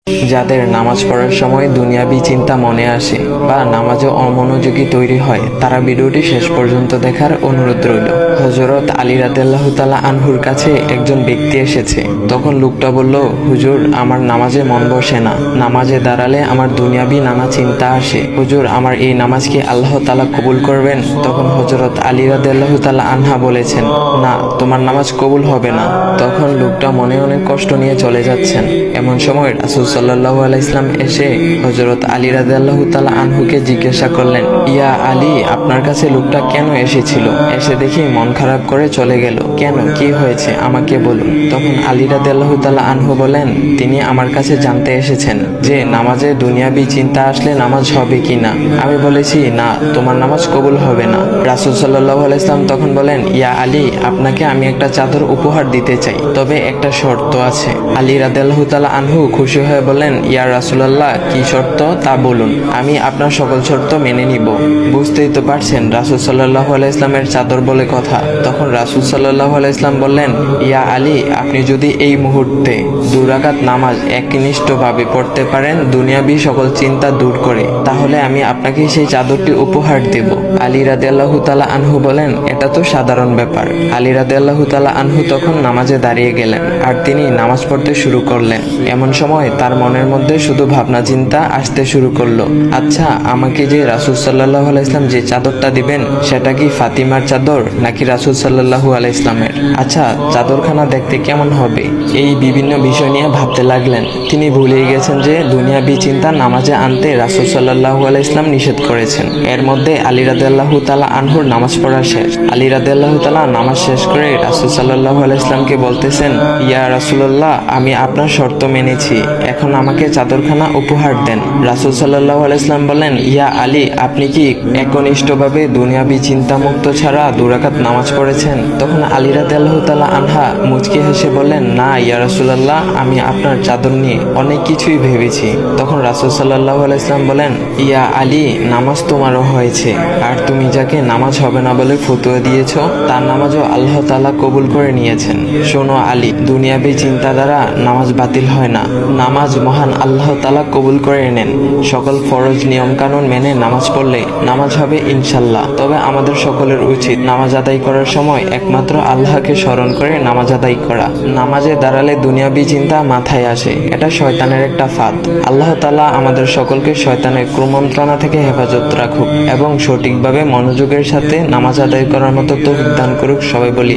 যাদের নামাজ পড়ার সময় দুনিয়াবি চিন্তা মনে আসে বা নামাজে অমনোযোগী তৈরি হয়, তারা ভিডিওটি শেষ পর্যন্ত দেখার অনুরোধ রইল। হযরত আলী রাদিয়াল্লাহু তাআলা আনহুর কাছে একজন ব্যক্তি এসেছে। তখন লোকটা বলল, হুজুর, আমার নামাজে মন বসে না। নামাজে দাঁড়ালে আমার দুনিয়াবি নানা চিন্তা আসে। হুজুর, আমার এই নামাজ কি আল্লাহ তাআলা কবুল করবেন? তখন হযরত আলী রাদিয়াল্লাহু তাআলা আনহা বলেছেন, না, তোমার নামাজ কবুল হবে না। তখন লোকটা মনে অনেক কষ্ট নিয়ে চলে যাচ্ছেন। এমন সময় রাসূল সাল্লাল্লাহু আলাইহি ওয়াসাল্লাম এসে হযরত আলী রাদিয়াল্লাহু তাআলা আনহুকে জিজ্ঞাসা করলেন, ইয়া আলী, আপনার কাছে লোকটা কেন এসেছিল? এসে দেখি মন খারাপ করে চলে গেল। কেন, কি হয়েছে আমাকে বলুন। তখন আলী রাদিয়াল্লাহু তাআলা আনহু বলেন, তিনি আমার কাছে জানতে এসেছেন যে নামাজে দুনিয়াবি চিন্তা আসলে নামাজ হবে কিনা। আমি বলেছি, না, তোমার নামাজ কবুল হবে না। রাসূল সাল্লাল্লাহু আলাইহি ওয়াসাল্লাম তখন বলেন, ইয়া আলী, আপনাকে আমি একটা চাদর উপহার দিতে চাই, তবে একটা শর্ত আছে। আলী রাদিয়াল্লাহু তাআলা আনহু খুশি হয়ে বলেন, ইয়া রাসূলুল্লাহ, কি শর্ত তা বলুন, আমি আপনার সকল শর্ত মেনে নিব। বুঝতেই তো পারছেন রাসূল সাল্লাল্লাহু আলাইহি ওয়াসাল্লামের চাদর বলে কথা। তখন রাসূল সাল্লাল্লাহু আলাইহি ওয়াসাল্লাম বললেন, ইয়া আলী, আপনি যদি এই মুহূর্তে 2 রাকাত নামাজ একনিষ্ঠভাবে পড়তে পারেন দুনিয়াবি সকল চিন্তা দূর করে, তাহলে আমি আপনাকে সেই চাদরটি উপহার দেব। আলী রাদিয়াল্লাহু তাআলা আনহু বলেন, এটা তো সাধারণ ব্যাপার। আলী রাদিয়াল্লাহু তাআলা আনহু তখন নামাজে দাঁড়িয়ে গেলেন আর তিনি নামাজ পড়তে শুরু করলেন। এমন সময় তার মনের মধ্যে শুধু ভাবনা চিন্তা আসতে শুরু করলো, আচ্ছা, আমাকে যে রাসূল সাল্লাল্লাহু আলাইহি ওয়াসাল্লাম যে চাদরটা দিবেন, সেটা কি ফাতিমার চাদর নাকি রাসূল সাল্লাল্লাহু আলাইহি ওয়াসাল্লামের? আচ্ছা, চাদরখানা দেখতে কেমন হবে? এই বিভিন্ন বিষয় নিয়ে ভাবতে লাগলেন। তিনি ভুলেই গেছেন যে দুনিয়াবি চিন্তা নামাজে আনতে রাসূল সাল্লাল্লাহু আলাইহি ওয়াসাল্লাম নিষেধ করেছেন। এর মধ্যে আলী রাদিয়াল্লাহু তাআলা আনহুর নামাজ পড়া শেষ। আলী রাদিয়াল্লাহু তাআলা নামাজ শেষ করে রাসূল সাল্লাল্লাহু আলাইহি ওয়াসাল্লামকে বলতেছেন, ইয়া রাসূলুল্লাহ, আমি আপনার শর্ত মেনেছি, এখন আমাকে চাদরখানা উপহার দেন। রাসূল সাল্লাল্লাহু আলাইহি ওয়াসাল্লাম বলেন, ইয়া আলী, আপনি কি একনিষ্ঠভাবে দুনিয়াবি চিন্তামুক্ত ছাড়া 2 রাকাত নামাজ পড়েছেন? তখন আলী রাদিয়াল্লাহু তাআলা আনহা মুচকি হেসে বললেন, না ইয়া রাসূলুল্লাহ, আমি আপনার চাদর নিয়ে অনেক কিছুই ভেবেছি। তখন রাসূল সাল্লাল্লাহু আলাইহি ওয়াসাল্লাম বলেন, ইয়া আলী, নামাজ তোমারও হয়েছে, আর তুমি যাকে নামাজ হবে না বলে ফতোয়া দিয়েছো, তার নামাজও আল্লাহ তাআলা কবুল করে নিয়েছেন। শোনো আলী, দুনিয়াবি চিন্তা দ্বারা নামাজ বাতিল হয় না, নামাজ মহান আল্লাহ তাআলা কবুল করে নেন। সকল ফরজ নিয়ম কানুন মেনে নামাজ পড়লে নামাজ হবে ইনশাল্লাহ। তবে আমাদের সকলের উচিত নামাজ আদায় করার সময় একমাত্র আল্লাহকে স্মরণ করে নামাজ আদায় করা। নামাজে দাঁড়ালে দুনিয়াবি চিন্তা মাথায় আসে, এটা শয়তানের একটা ফাঁদ। আল্লাহ তাআলা আমাদের সকলকে শয়তানের কুমন্ত্রণা থেকে হেফাজত রাখুক এবং সঠিকভাবে মনোযোগের সাথে নামাজ আদায় করার মতো তৌফিক দান করুক। সবাই বলি